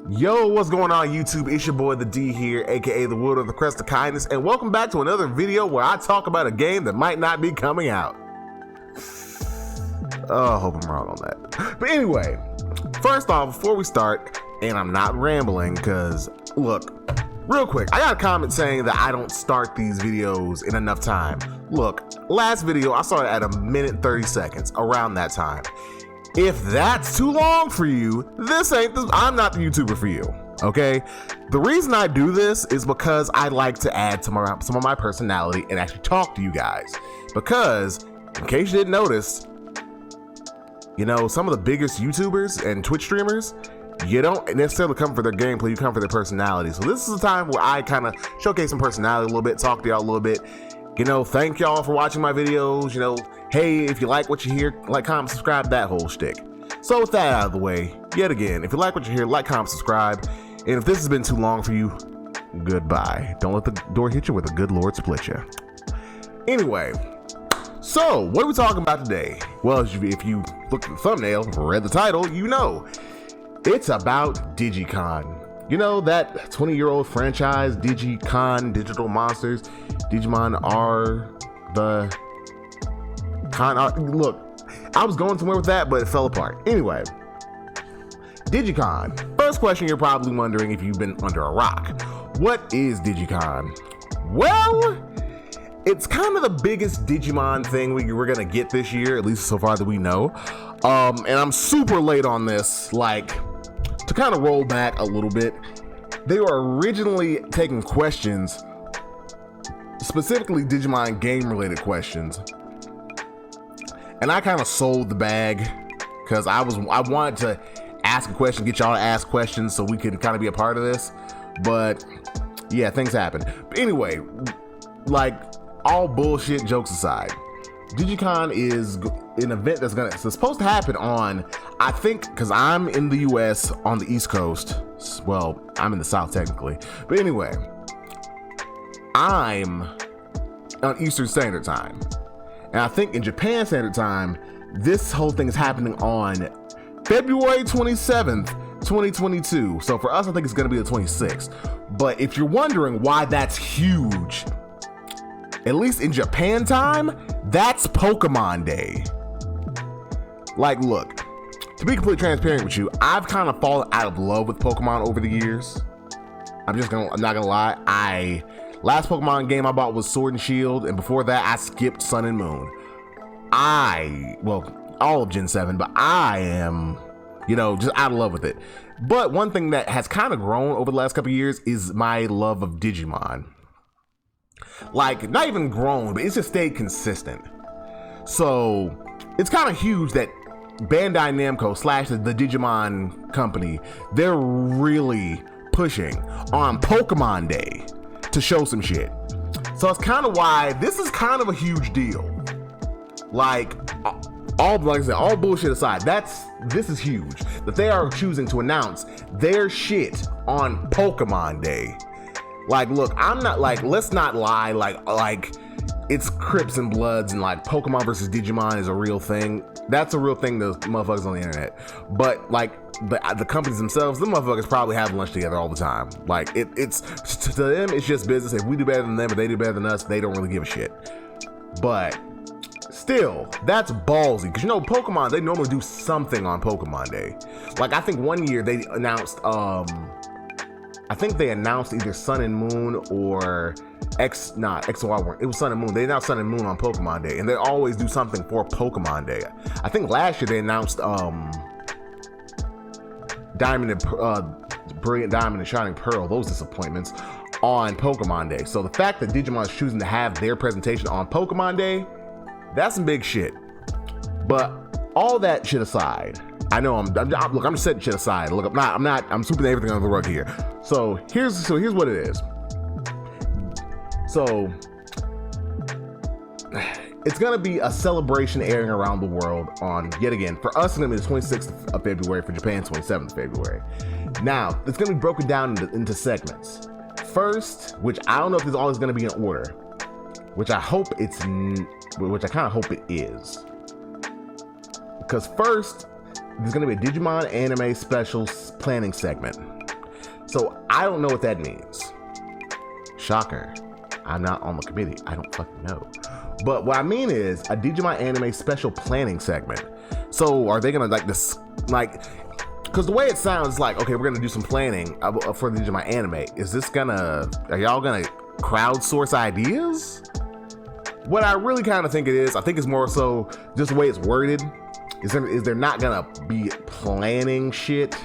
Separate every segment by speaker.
Speaker 1: Yo, what's going on YouTube? It's your boy the D here, aka the Wood of the Crest of Kindness, and welcome back to another video where I talk about a game that might not be coming out. Oh, I hope I'm wrong on that. But anyway, first off, before we start, and I'm not rambling, because look, real quick, I got a comment saying that I don't start these videos in enough time. Look, last video I started at 1:30 seconds, around that time. If that's too long for you, I'm not the YouTuber for you, okay? The reason I do this is because I like to add some of my personality and actually talk to you guys. Because, in case you didn't notice, you know, some of the biggest YouTubers and Twitch streamers, you don't necessarily come for their gameplay, you come for their personality. So this is a time where I kind of showcase some personality a little bit, talk to y'all a little bit. You know, thank y'all for watching my videos, you know. Hey, if you like what you hear, like, comment, subscribe, that whole shtick. So with that out of the way, yet again, if you like what you hear, like, comment, subscribe. And if this has been too long for you, goodbye. Don't let the door hit you where the good Lord split you. Anyway, so what are we talking about today? Well, if you look at the thumbnail, read the title, you know. It's about Digicon. You know, that 20-year-old franchise, Digicon, Digital Monsters, Digimon are the... Look, I was going somewhere with that, but it fell apart. Anyway, Digicon. First question you're probably wondering if you've been under a rock. What is Digicon? Well, it's kind of the biggest Digimon thing we're gonna get this year, at least so far that we know. And I'm super late on this. Like, to kind of roll back a little bit, they were originally taking questions, specifically Digimon game-related questions. And I kind of sold the bag because I wanted to ask a question, get y'all to ask questions so we can kind of be a part of this. But yeah, things happen. But anyway, like, all bullshit jokes aside, Digicon is an event that's supposed to happen on, I think, because I'm in the US on the East Coast. Well, I'm in the South technically. But anyway, I'm on Eastern Standard Time. And I think in Japan Standard Time, this whole thing is happening on February 27th, 2022. So for us, I think it's gonna be the 26th. But if you're wondering why that's huge, at least in Japan time, that's Pokemon Day. Like, look, to be completely transparent with you, I've kind of fallen out of love with Pokemon over the years. I'm not gonna lie. Last Pokemon game I bought was Sword and Shield, and before that I skipped Sun and Moon. Well, all of Gen 7, but I am, you know, just out of love with it. But one thing that has kind of grown over the last couple of years is my love of Digimon. Like, not even grown, but it's just stayed consistent. So, it's kind of huge that Bandai Namco / the Digimon company, they're really pushing on Pokemon Day to show some shit. So it's kind of why this is kind of a huge deal. Like I said, all bullshit aside, this is huge that they are choosing to announce their shit on Pokemon Day. Like, look, I'm not like, let's not lie, like it's Crips and Bloods and like Pokemon versus Digimon is a real thing. That's a real thing to motherfuckers on the internet. But like the companies themselves, the motherfuckers probably have lunch together all the time. Like, it's to them, it's just business. If we do better than them or they do better than us, they don't really give a shit. But still, that's ballsy, because you know, Pokemon, they normally do something on Pokemon Day. Like, I think one year they announced either Sun and Moon or X or Y weren't. It was Sun and Moon. They announced Sun and Moon on Pokemon Day, and they always do something for Pokemon Day. I think last year they announced Brilliant Diamond and Shining Pearl, those disappointments, on Pokemon Day. So the fact that Digimon is choosing to have their presentation on Pokemon Day, that's some big shit. But all that shit aside, I know I'm just setting shit aside. Look, I'm sweeping everything under the rug here. So here's what it is. So it's gonna be a celebration airing around the world on, yet again, for us it's gonna be the 26th of February, for Japan 27th of February. Now, it's gonna be broken down into segments. First, which I don't know if this is always gonna be in order, which I kind of hope it is. Because first, there's gonna be a Digimon anime special planning segment. So I don't know what that means. Shocker. I'm not on the committee. I don't fucking know. But what I mean is a Digimon anime special planning segment. So are they gonna like this, like, because the way it sounds like, okay, we're gonna do some planning for the Digimon anime. Is this gonna, are y'all gonna crowdsource ideas? What I really kind of think it is, I think it's more so just the way it's worded. Is they're not gonna be planning shit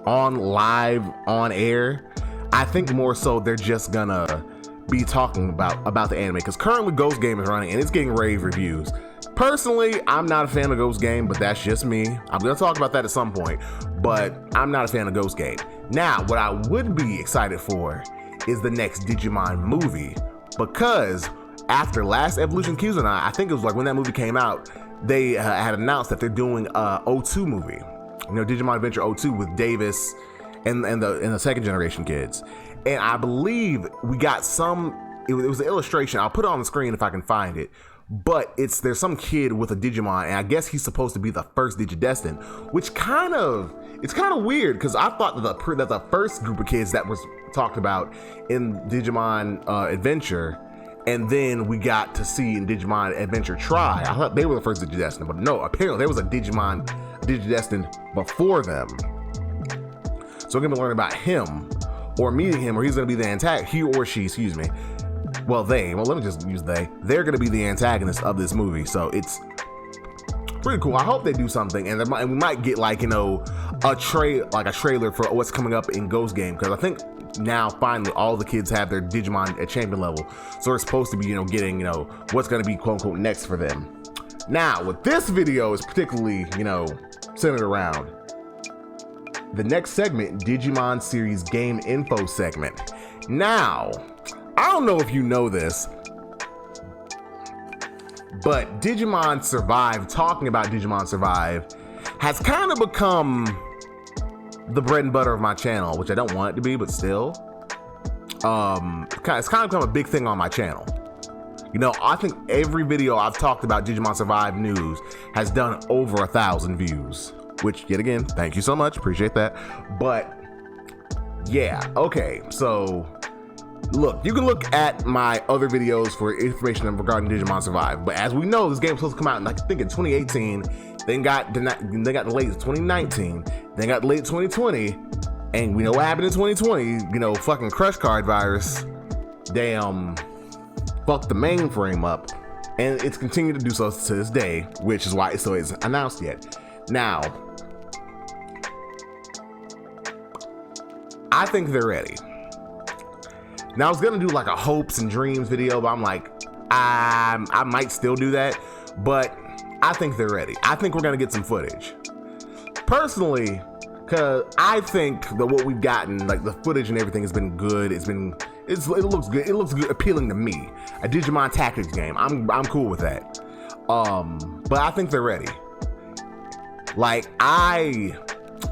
Speaker 1: on live, on air. I think more so they're just gonna be talking about the anime, because currently Ghost Game is running and it's getting rave reviews. Personally, I'm not a fan of Ghost Game, but that's just me. I'm gonna talk about that at some point, but I'm not a fan of Ghost Game. Now, what I would be excited for is the next Digimon movie, because after last Evolution Kyuzan, I think it was like when that movie came out, they had announced that they're doing a O2 movie, you know, Digimon Adventure O2 with Davis and the second generation kids. And I believe we got it was an illustration. I'll put it on the screen if I can find it. But there's some kid with a Digimon, and I guess he's supposed to be the first Digidestined, which it's kind of weird, because I thought that the first group of kids that was talked about in Digimon Adventure, and then we got to see in Digimon Adventure Tri, I thought they were the first Digidestined, but no, apparently there was a Digimon Digidestined before them. So we're gonna be learning about him, or meeting him, or he's gonna be the antagonist, he or she, excuse me. Well, let me just use they. They're gonna be the antagonist of this movie, so it's pretty cool. I hope they do something, and we might get, like, you know, a trailer for what's coming up in Ghost Game, because I think now finally all the kids have their Digimon at champion level, so we're supposed to be, you know, getting, you know, what's gonna be quote unquote next for them. Now, what this video is particularly, you know, centered around, the next segment, Digimon series game info segment. Now, I don't know if you know this, but Digimon Survive, talking about Digimon Survive, has kind of become the bread and butter of my channel, which I don't want it to be, but still. It's kind of become a big thing on my channel. You know, I think every video I've talked about Digimon Survive news has done over 1,000 views, which, yet again, thank you so much, appreciate that. But yeah, okay, so look, you can look at my other videos for information regarding Digimon Survive, but as we know, this game was supposed to come out in, like, I think in 2018, then got delayed in 2019, then got delayed in 2020, and we know what happened in 2020, you know, fucking crush card virus, damn, fucked the mainframe up, and it's continued to do so to this day, which is why it still isn't announced yet. Now, I think they're ready. Now, I was gonna do like a hopes and dreams video, but I'm like, I might still do that, but I think they're ready. I think we're gonna get some footage. Personally, cause I think that what we've gotten, like the footage and everything, has been good. It looks good. It looks good, appealing to me. A Digimon Tactics game. I'm cool with that. But I think they're ready. Like, I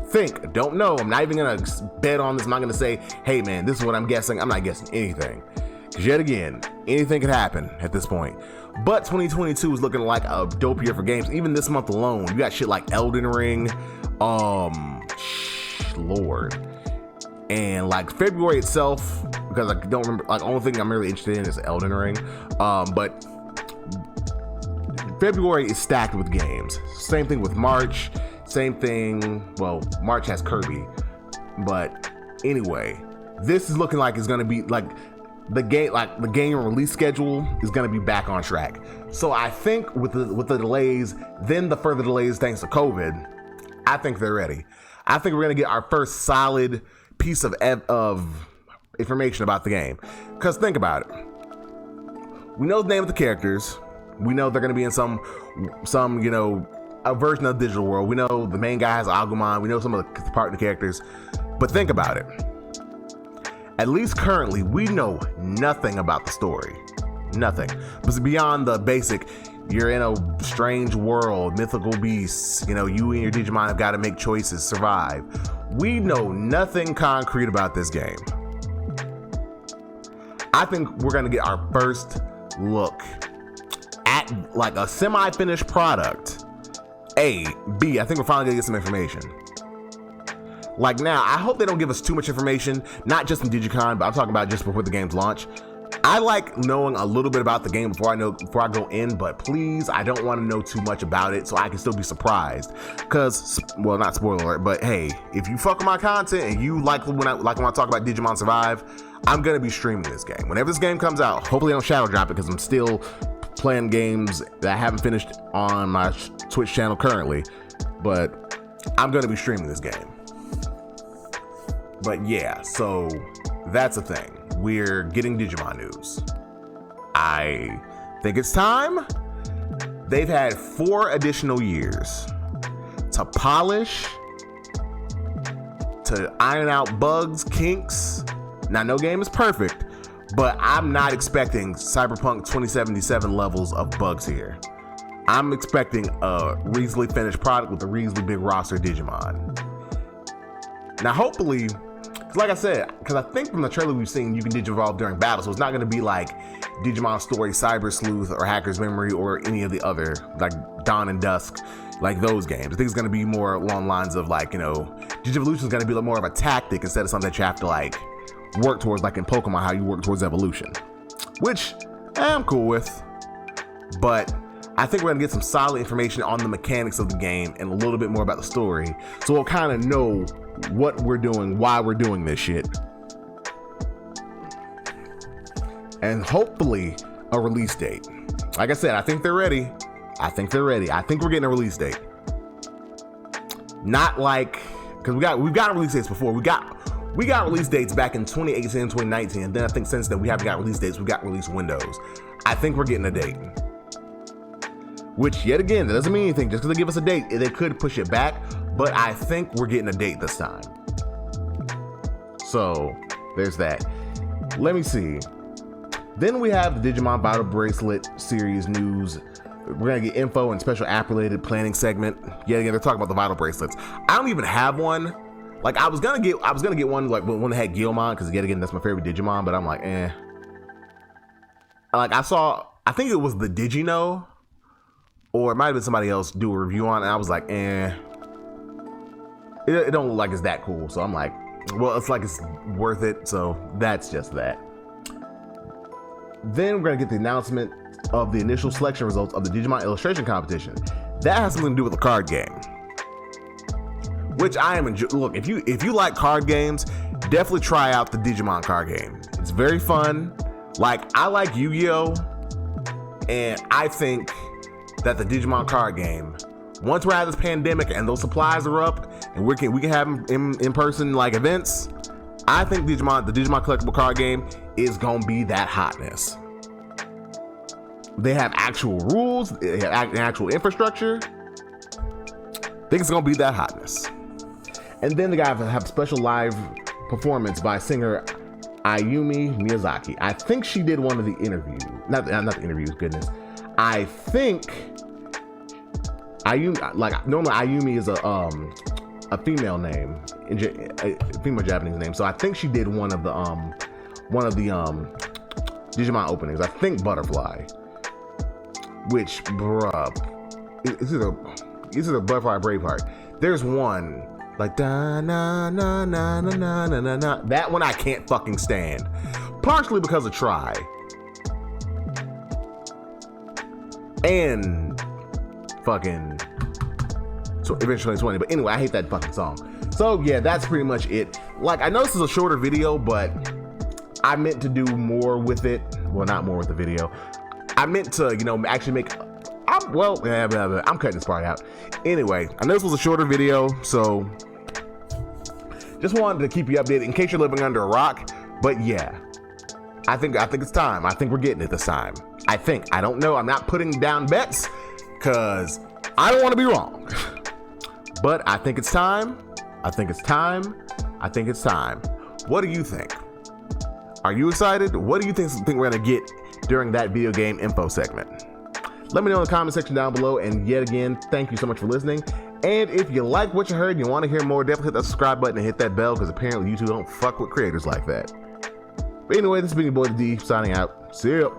Speaker 1: think, don't know, I'm not even gonna bet on this. I'm not gonna say, hey man, this is what I'm guessing. I'm not guessing anything, because yet again, anything could happen at this point. But 2022 is looking like a dope year for games. Even this month alone, you got shit like Elden Ring, Lord, and like February itself, because I don't remember, like, the only thing I'm really interested in is Elden Ring, but February is stacked with games. Same thing with March. Same thing, well, March has Kirby, but anyway, this is looking like it's gonna be like the game release schedule is gonna be back on track. So I think with the delays, then the further delays thanks to COVID, I think they're ready. I think we're gonna get our first solid piece of information about the game. Cause think about it, we know the name of the characters, we know they're gonna be in some you know, a version of the digital world. We know the main guy has Agumon. We know some of the partner characters. But think about it. At least currently, we know nothing about the story. Nothing. But beyond the basic, you're in a strange world, mythical beasts, you know, you and your Digimon have got to make choices, survive. We know nothing concrete about this game. I think we're going to get our first look at like a semi-finished product. A, B, I think we're finally gonna get some information. Like now, I hope they don't give us too much information, not just in Digicon, but I'm talking about just before the game's launch. I like knowing a little bit about the game before I go in, but please, I don't want to know too much about it so I can still be surprised. Cause, well, not spoiler alert, but hey, if you fuck with my content and you like when I talk about Digimon Survive, I'm gonna be streaming this game. Whenever this game comes out, hopefully I don't shadow drop it because I'm still playing games that I haven't finished on my Twitch channel currently, but I'm gonna be streaming this game. But yeah, so that's a thing. We're getting Digimon news. I think it's time. They've had 4 additional years to polish, to iron out bugs, kinks. Now, no game is perfect, but I'm not expecting Cyberpunk 2077 levels of bugs here. I'm expecting a reasonably finished product with a reasonably big roster of Digimon. Now, hopefully, like I said, because I think from the trailer we've seen, you can Digivolve during battle, so it's not going to be like Digimon Story, Cyber Sleuth, or Hacker's Memory, or any of the other, like Dawn and Dusk, like those games. I think it's going to be more along the lines of like, you know, Digivolution is going to be more of a tactic instead of something that you have to like work towards, like in Pokemon, how you work towards evolution, which I'm cool with. But I think we're going to get some solid information on the mechanics of the game and a little bit more about the story, so we'll kind of know what we're doing, why we're doing this shit, and hopefully a release date. Like I said, I think they're ready. I think we're getting a release date. Not like, because we've got release dates before. We got release dates back in 2018 and 2019, and then I think since then we haven't got release dates. We've got release windows. I think we're getting a date. Which, yet again, that doesn't mean anything. Just because they give us a date, they could push it back. But I think we're getting a date this time. So, there's that. Let me see. Then we have the Digimon Vital Bracelet series news. We're gonna get info and special app-related planning segment. Yet again, they're talking about the Vital Bracelets. I don't even have one. Like, I was gonna get one like when they had Guilmon, because yet again, that's my favorite Digimon. But I'm like, eh. Like I think it was the Digino, or it might have been somebody else do a review on it, and I was like, eh. It don't look like it's that cool, so I'm like, well, it's like it's worth it, so that's just that. Then we're gonna get the announcement of the initial selection results of the Digimon illustration competition. That has something to do with the card game, which I am look, if you like card games, definitely try out the Digimon card game. It's very fun. Like, I like Yu-Gi-Oh, and I think that the Digimon card game, once we're out of this pandemic and those supplies are up and we can have in-person like events, I think the Digimon collectible card game is gonna be that hotness. They have actual rules, they have actual infrastructure. I think it's gonna be that hotness. And then the guy have a special live performance by singer Ayumi Miyazaki. I think she did one of the interviews. Not the interviews, goodness. I think Ayumi, like normally Ayumi is a female name, a female Japanese name. So I think she did one of the Digimon openings. I think Butterfly, which it's either Butterfly or Braveheart. There's one like da na na na na na na na na. That one I can't fucking stand, partially because of Try and fucking so eventually 2020. But anyway, I hate that fucking song. So yeah, that's pretty much it. Like, I know this is a shorter video, but I meant to do more with it. Well, not more with the video. I meant to, actually make. I'm cutting this part out. Anyway, I know this was a shorter video, so just wanted to keep you updated in case you're living under a rock. But yeah, I think it's time. I think we're getting it this time. I don't know. I'm not putting down bets because I don't want to be wrong. But I think it's time. I think it's time. What do you think? Are you excited? What do you think we're gonna get during that video game info segment? Let me know in the comment section down below. And yet again, thank you so much for listening. And if you like what you heard and you want to hear more, definitely hit that subscribe button and hit that bell, because apparently YouTube don't fuck with creators like that. But anyway, this has been your boy D signing out. See ya.